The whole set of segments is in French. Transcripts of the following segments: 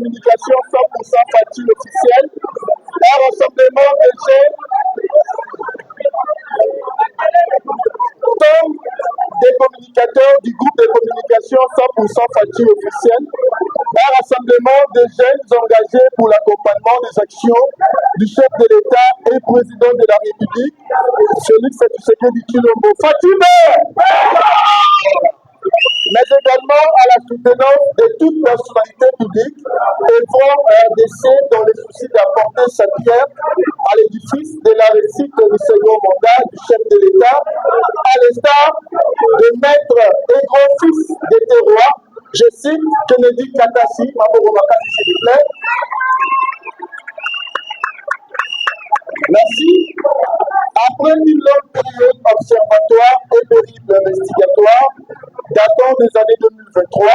communication 100% facture officielle, un rassemblement de jeunes comme des communicateurs du groupe de communication 100% facture officielle, un rassemblement de jeunes engagés pour l'accompagnement des actions du chef de l'État et président de la République, Félix Tshisekedi Tshilombo. Fatime! Mais également à la soutenance de toute personnalité publique œuvrant à RDC dans le souci d'apporter sa pierre à l'édifice de la réussite du second mandat du chef de l'État, à l'instar de maître et grand-fils des terroirs, je cite Kennedy Katassi, Maboro Makassi s'il vous plaît. Merci. Après une longue période observatoire et périple investigatoire datant des années 2023,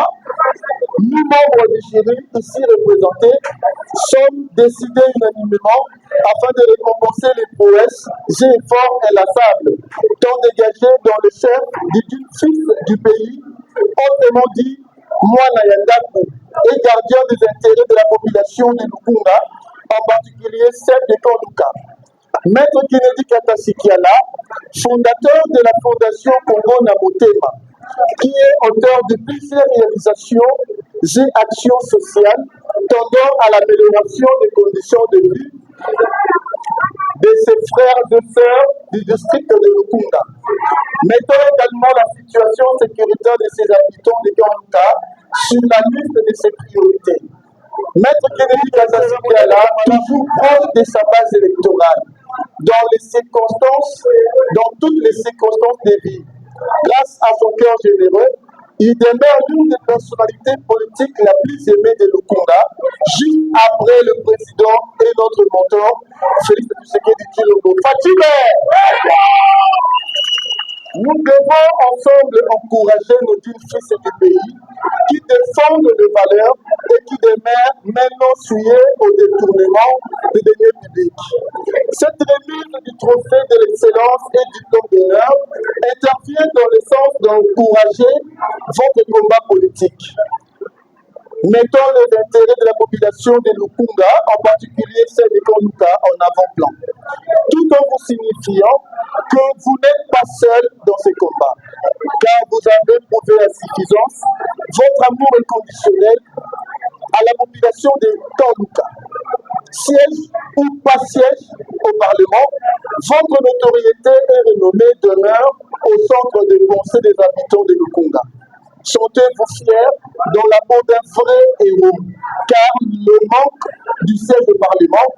nous, membres du jury ici représentés, sommes décidés unanimement afin de récompenser les prouesses et efforts inlassables, tant dégagés dans le chef du fils du pays, autrement dit, Mwana Yandaku, et gardien des intérêts de la population de Lukunda, en particulier celle de Kanduka. Maître Kennedy Katassi Kiala, fondateur de la Fondation Congo Namotema, qui est auteur de plusieurs réalisations et actions sociales tendant à l'amélioration des conditions de vie de ses frères et sœurs du district de Lukunda. Mettant également la situation sécuritaire de ses habitants de Kanduka sur la liste de ses priorités. Maître Kennedy Katassi Kiala, toujours proche de sa base électorale, dans toutes les circonstances de vie. Grâce à son cœur généreux, il demeure l'une des personnalités politiques la plus aimée de Lukunda, juste après le président et notre mentor, Félix Tshisekedi Tshilombo. Fatime! Nous devons ensemble encourager nos jeunes fils du pays qui défendent les valeurs et qui demeurent maintenant souillés au détournement des deniers publics. Cette remise du trophée de l'excellence et du diplôme d'honneur intervient dans le sens d'encourager votre combat politique, mettant les intérêts de la population de Lukunda, en particulier celle de Kanduka, en avant-plan, tout en vous signifiant que vous n'êtes pas seul dans ces combats, car vous avez prouvé à suffisance votre amour inconditionnel à la population de Kanduka. Siège ou pas siège au Parlement, votre notoriété et renommée demeure au centre des pensées des habitants de Lukunda. Sentez-vous fiers dans la peau d'un vrai héros, car le manque du siège au Parlement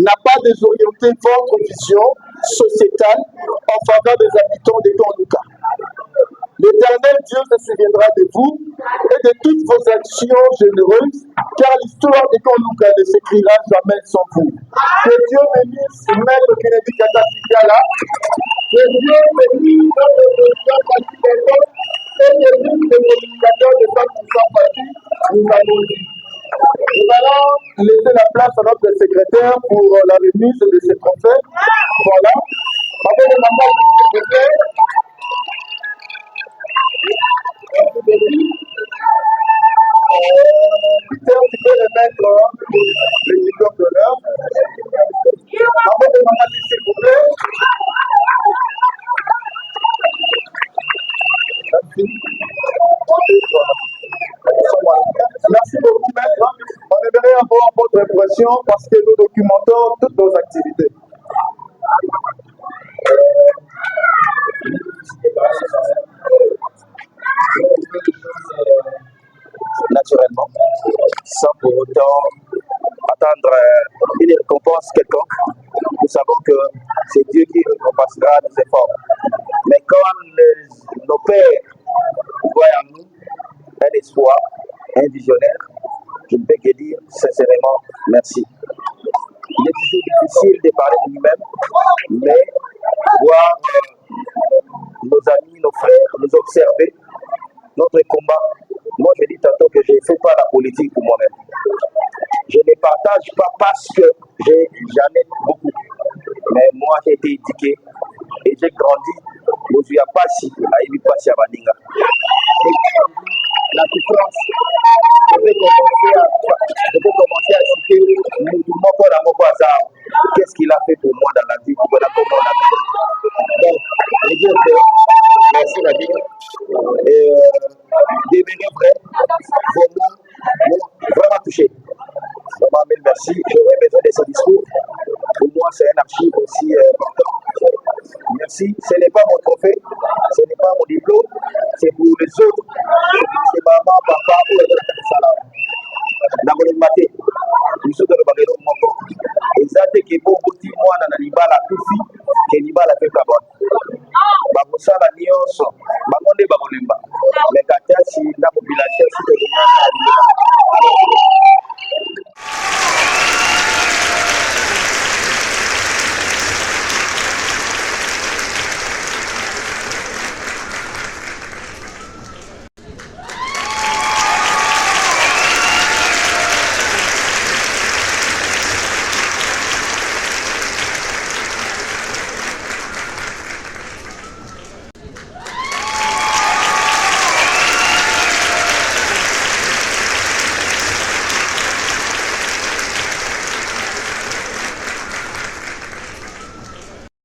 n'a pas désorienté votre vision sociétale en faveur des habitants de Kanduka. L'Éternel Dieu se souviendra de vous et de toutes vos actions généreuses, car l'histoire de Kanduka ne s'écrira jamais sans vous. Que Dieu bénisse Maître Kennedy Katassi Kiala, que Dieu bénisse notre président Kassibeko et que Dieu les communicateurs de 100% parti, nous allons dire. Nous allons laisser la place à notre secrétaire pour la remise de ces trophées. Voilà. Avec le mandat, s'il vous plaît. Peter, tu peux remettre le diplôme d'honneur. Avec le mandat, s'il vous plaît. Merci beaucoup, maître. On aimerait avoir votre impression parce que nous documentons toutes nos activités. Naturellement, sans pour autant attendre une récompense quelconque. Nous savons que c'est Dieu qui récompensera nos efforts. Mais quand nos pères voient en nous un espoir, un visionnaire, je ne peux que dire sincèrement merci. Il est toujours difficile de parler de nous-mêmes, mais voir nos amis, nos frères, nous observer, notre combat. Moi, je dis tantôt que je ne fais pas la politique pour moi-même. Je ne partage pas parce que j'en ai beaucoup. Mais moi, j'ai été éduqué et j'ai grandi. Je suis à Passi, à Ibipassi, à Maninga. La souffrance, je peux Et des meilleurs vrais m'ont vraiment touché. Vraiment, mille merci. J'aurais besoin de ce discours. Pour moi, c'est un archive aussi important. Merci. Ce n'est pas mon trophée, ce n'est pas mon diplôme, c'est pour les autres. C'est maman, papa ou les autres salariés. Na kolemate biso to bagelo moko ezate ke bongo ti mwana na libala kufi ke libala pe kabon bakosala nyonso bango nde bakolemba me katasi na population si tolinga